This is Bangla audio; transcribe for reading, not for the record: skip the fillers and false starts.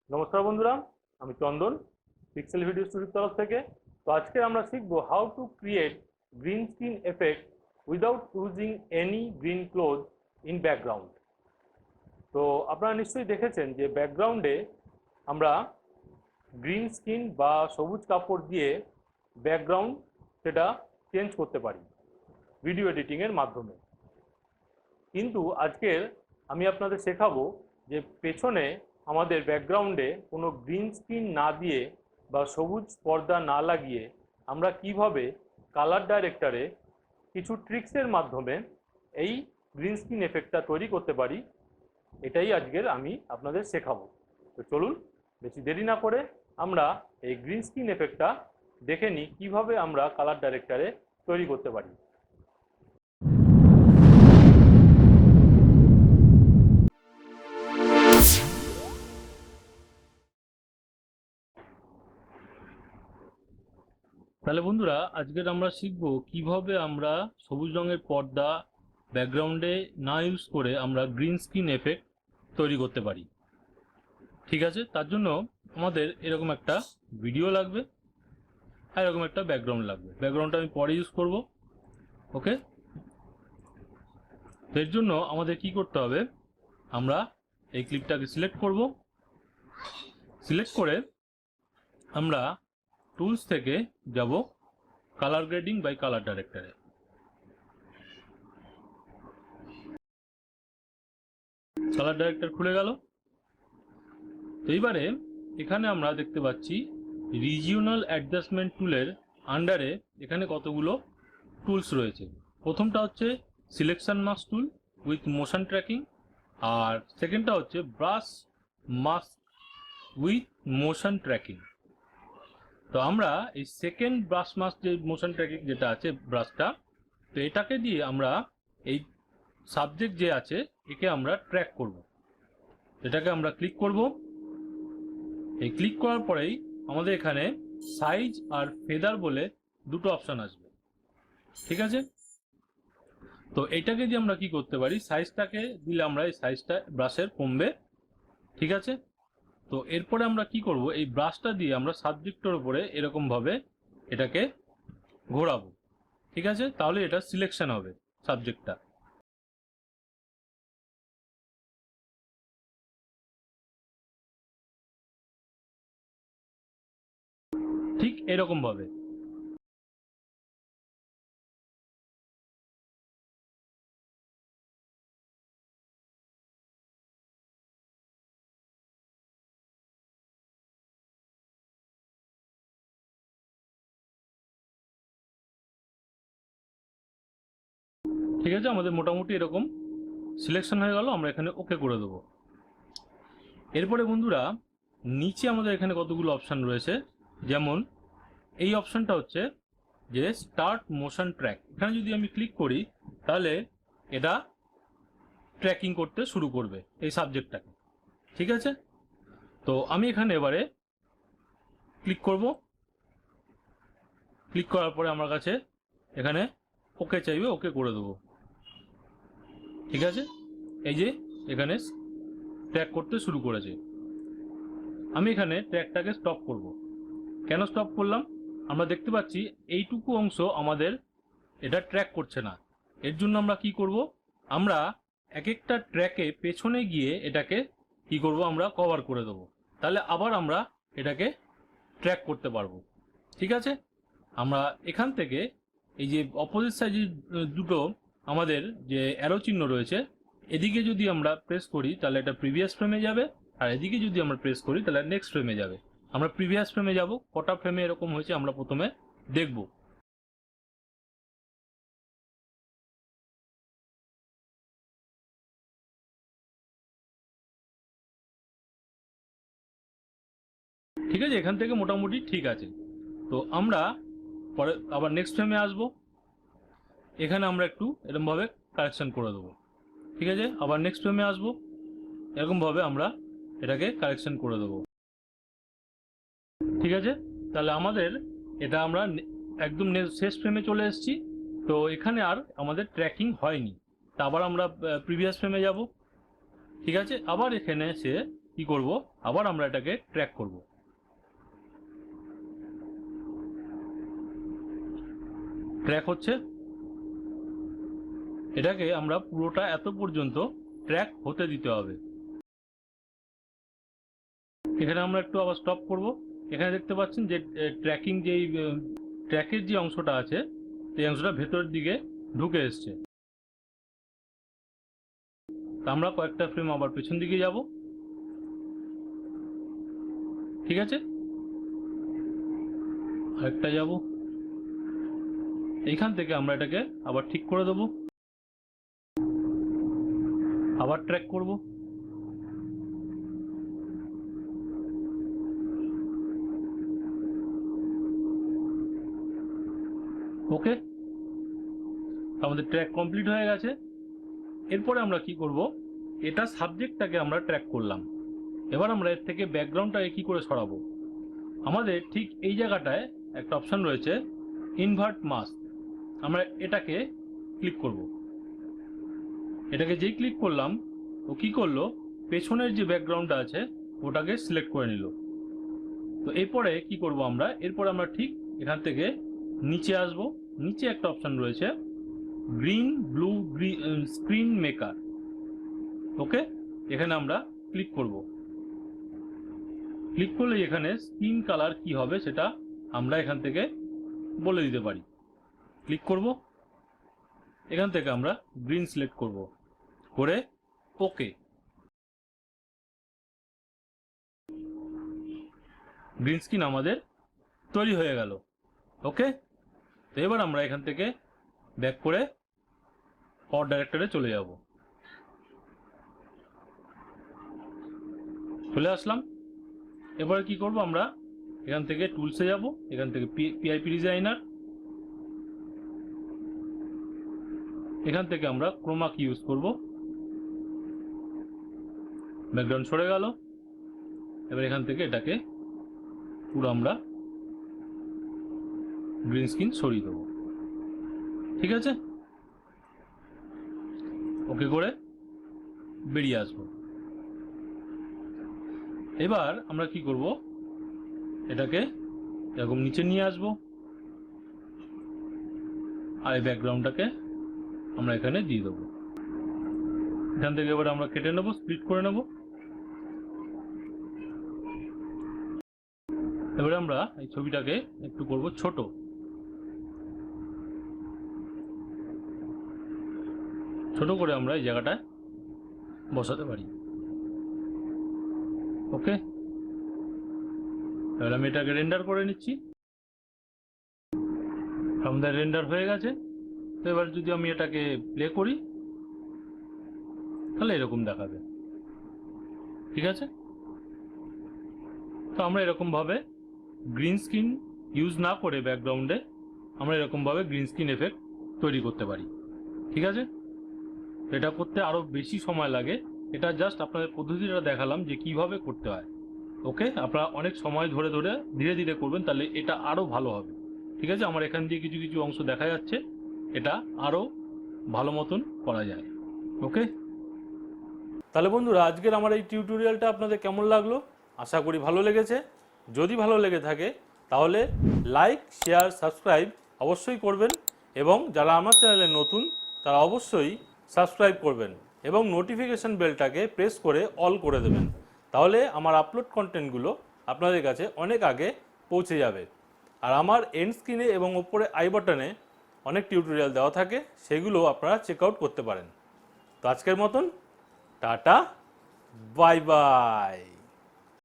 নমস্কার বন্ধুরা, আমি চন্দন পিক্সেল ভিডিও স্টুডিওর তরফ থেকে। তো আজকে আমরা শিখব how to create green screen effect without using any green cloth in background. তো আপনারা নিশ্চয়ই দেখেছেন যে ব্যাকগ্রাউন্ডে আমরা গ্রিন স্ক্রিন বা সবুজ কাপড় দিয়ে ব্যাকগ্রাউন্ড সেটা চেঞ্জ করতে পারি ভিডিও এডিটিংয়ের মাধ্যমে। কিন্তু আজকের আমি আপনাদের শেখাবো যে পেছনে আমাদের ব্যাকগ্রাউন্ডে কোনো গ্রিন স্ক্রিন না দিয়ে বা সবুজ পর্দা না লাগিয়ে আমরা কিভাবে কালার ডাইরেক্টরে কিছু ট্রিক্সের মাধ্যমে এই গ্রিন স্ক্রিন এফেক্টটা তৈরি করতে পারি। এটাই আজকের আমি আপনাদের শেখাবো। তো চলুন বেশি দেরি না করে আমরা এই গ্রিন স্ক্রিন এফেক্টটা দেখে নিই কীভাবে আমরা কালার ডাইরেক্টরে তৈরি করতে পারি। তাহলে বন্ধুরা, আজকের আমরা শিখব কিভাবে আমরা সবুজ রঙের পর্দা ব্যাকগ্রাউন্ডে না ইউজ করে আমরা গ্রিন স্ক্রিন এফেক্ট তৈরি করতে পারি। ঠিক আছে, তার জন্য আমাদের এরকম একটা ভিডিও লাগবে আর এরকম একটা ব্যাকগ্রাউন্ড লাগবে। ব্যাকগ্রাউন্ডটা আমি পরে ইউজ করব। ওকে, এর জন্য আমাদের কি করতে হবে, আমরা এই ক্লিপটাকে সিলেক্ট করব। সিলেক্ট করে আমরা টুলস থেকে যাব কালার গ্রেডিং বাই কালার ডাইরেক্টরে। কালার ডাইরেক্টর খুলে গেল। তো এইবারে এখানে আমরা দেখতে পাচ্ছি রিজিওনাল অ্যাডজাস্টমেন্ট টুলের আন্ডারে এখানে কতগুলো টুলস রয়েছে। প্রথমটা হচ্ছে selection mask tool with motion tracking, আর সেকেন্ডটা হচ্ছে brush mask with motion tracking. তো আমরা এই সেকেন্ড ব্রাশ মাস্ক যে মোশন ট্র্যাকিং যেটা আছে ব্রাশটা, তো এটাকে দিয়ে আমরা এই সাবজেক্ট যে আছে একে আমরা ট্র্যাক করব। এটাকে আমরা ক্লিক করব। এই ক্লিক করার পরেই আমাদের এখানে সাইজ আর ফেদার বলে দুটো অপশন আসবে। ঠিক আছে, তো এইটাকে দিয়ে আমরা কি করতে পারি, সাইজটাকে দিলে আমরা এই সাইজটা ব্রাশের কমবে। ঠিক আছে, তো এরপরে আমরা কি করব, এই ব্রাশটা দিয়ে আমরা সাবজেক্টের উপরে এরকম ভাবে এটাকে ঘোরাবো। ঠিক আছে, তাহলে এটা সিলেকশন হবে সাবজেক্টটা। ঠিক এরকম ভাবে। ঠিক আছে, আমাদের মোটামুটি এরকম সিলেকশন হয়ে গেল। আমরা এখানে ওকে করে দেবো। এরপরে বন্ধুরা, নিচে আমাদের এখানে কতগুলো অপশান রয়েছে। যেমন এই অপশানটা হচ্ছে যে স্টার্ট মোশন ট্র্যাক। এখানে যদি আমি ক্লিক করি তাহলে এটা ট্র্যাকিং করতে শুরু করবে এই সাবজেক্টটাকে। ঠিক আছে, তো আমি এখানে এবারে ক্লিক করব। ক্লিক করার পরে আমার কাছে এখানে ওকে চাইবে, ওকে করে দেবো। ঠিক আছে, এই যে এখানে ট্র্যাক করতে শুরু করেছে। আমি এখানে ট্র্যাকটাকে স্টপ করব। কেন স্টপ করলাম, আমরা দেখতে পাচ্ছি এইটুকু অংশ আমাদের এটা ট্র্যাক করছে না। এর জন্য আমরা কি করব, আমরা এক একটা ট্র্যাকে পেছনে গিয়ে এটাকে কি করব, আমরা কভার করে দেবো। তাহলে আবার আমরা এটাকে ট্র্যাক করতে পারবো। ঠিক আছে, আমরা এখান থেকে এই যে অপোজিট সাইডে দুটো আমাদের যে অ্যারো চিহ্ন রয়েছে, এদিকে যদি আমরা প্রেস করি তাহলে এটা প্রিভিয়াস ফ্রেমে যাবে, আর এদিকে যদি আমরা প্রেস করি তাহলে নেক্সট ফ্রেমে যাবে। আমরা প্রিভিয়াস ফ্রেমে যাব। কটা ফ্রেমে এরকম হয়েছে আমরা প্রথমে দেখব। ঠিক আছে, এখান থেকে মোটামুটি ঠিক আছে। তো আমরা পরে আবার নেক্সট ফ্রেমে আসব। এখানে আমরা একটু এরকমভাবে কারেকশন করে দেবো। ঠিক আছে, আবার নেক্সট ফ্রেমে আসব, এরকমভাবে আমরা এটাকে কারেকশন করে দেবো। ঠিক আছে, তাহলে আমাদের এটা আমরা একদম শেষ ফ্রেমে চলে এসেছি। তো এখানে আর আমাদের ট্র্যাকিং হয়নি। তা আবার আমরা প্রিভিয়াস ফ্রেমে যাব। ঠিক আছে, আবার এখানে এসে কি করব, আবার আমরা এটাকে ট্র্যাক করব। ট্র্যাক হচ্ছে, এটাকে আমরা পুরোটা এত পর্যন্ত ট্র্যাক হতে দিতে হবে। এখানে আমরা একটু আবার স্টপ করব। এখানে দেখতে পাচ্ছেন যে ট্র্যাকের যে অংশটা আছে সেই অংশটা ভেতরের দিকে ঢুকে এসছে। আমরা কয়েকটা ফ্রেম আবার পেছন দিকে যাব। ঠিক আছে, আরেকটা যাব। এইখান থেকে আমরা এটাকে আবার ঠিক করে দেব, আবার ট্র্যাক করব। ওকে, আমাদের ট্র্যাক কমপ্লিট হয়ে গেছে। এরপরে আমরা কি করব, এটা সাবজেক্টটাকে আমরা ট্র্যাক করলাম। এবার আমরা এর থেকে ব্যাকগ্রাউন্ডটাকে কি করে সরাবো। আমাদের ঠিক এই জায়গাটায় একটা অপশন রয়েছে ইনভার্ট মাস্ক। আমরা এটাকে ক্লিক করব। এটাকে যেই ক্লিক করলাম ও কি করলো, পেছনের যে ব্যাকগ্রাউন্ডটা আছে ওটাকে সিলেক্ট করে নিল। তো এরপরে কি করব আমরা, এরপরে আমরা ঠিক এখান থেকে নিচে আসব। নিচে একটা অপশন রয়েছে গ্রিন ব্লু স্ক্রিন মেকার। ওকে, এখানে আমরা ক্লিক করব। ক্লিক করলে এখানে স্ক্রিন কালার কি হবে সেটা আমরা এখান থেকে বলে দিতে পারি। ক্লিক করব, এখান থেকে আমরা গ্রিন সিলেক্ট করব, করে ওকে। গ্রিন স্ক্রিন আমাদের তৈরি হয়ে গেল। ওকে, তো এবার আমরা এখান থেকে ব্যাক করে কলর ডাইরেক্টরে চলে যাব। চলে আসলাম। এবারে কি করব, আমরা এখান থেকে টুলসে যাব, এখান থেকে পিআইপি ডিজাইনার, এখান থেকে আমরা ক্রোমাকি ইউজ করব। ব্যাকগ্রাউন্ড সরে গেল। এবার এখান থেকে এটাকে পুরো আমরা গ্রিন স্ক্রিন সরিয়ে দেবো। ঠিক আছে, ওকে করে বেরিয়ে আসবো। এবার আমরা কি করব, এটাকে এরকম নিচে নিয়ে আসব, আর এই ব্যাকগ্রাউন্ডটাকে আমরা এখানে দিয়ে দেবো। এখান থেকে এবার আমরা কেটে নেব, স্প্লিট করে নেব। এবারে আমরা এই ছবিটাকে একটু করব ছোট। ছোট করে আমরা এই জায়গাটায় বসাতে পারি। ওকে, এবার আমি এটাকে রেন্ডার করে নিচ্ছি। আমাদের রেন্ডার হয়ে গেছে। তো এবার যদি আমি এটাকে প্লে করি তাহলে এরকম দেখাবে। ঠিক আছে, তো আমরা এরকমভাবে গ্রিন স্ক্রিন ইউজ না করে ব্যাকগ্রাউন্ডে আমরা এরকমভাবে গ্রিন স্ক্রিন এফেক্ট তৈরি করতে পারি। ঠিক আছে, এটা করতে আরও বেশি সময় লাগে। এটা জাস্ট আপনাদের পদ্ধতিটা দেখালাম যে কিভাবে করতে হয়। ওকে, আপনারা অনেক সময় ধরে ধরে ধীরে ধীরে করবেন, তাহলে এটা আরও ভালো হবে। ঠিক আছে, আমার এখান দিয়ে কিছু কিছু অংশ দেখা যাচ্ছে, এটা আরও ভালো মতন করা যায়। ওকে, তাহলে বন্ধুরা আজকের আমার এই টিউটোরিয়ালটা আপনাদের কেমন লাগলো, আশা করি ভালো লেগেছে। যদি ভালো লেগে থাকে তাহলে লাইক, শেয়ার, সাবস্ক্রাইব অবশ্যই করবেন, এবং যারা আমার চ্যানেলে নতুন তারা অবশ্যই সাবস্ক্রাইব করবেন এবং নোটিফিকেশান বেলটাকে প্রেস করে অল করে দেবেন। তাহলে আমার আপলোড কন্টেন্টগুলো আপনাদের কাছে অনেক আগে পৌঁছে যাবে। আর আমার এন্ড স্ক্রিনে এবং ওপরে আই বাটনে অনেক টিউটোরিয়াল দেওয়া থাকে, সেগুলো আপনারা চেক আউট করতে পারেন। তো আজকের মতন টাটা, বাই বাই।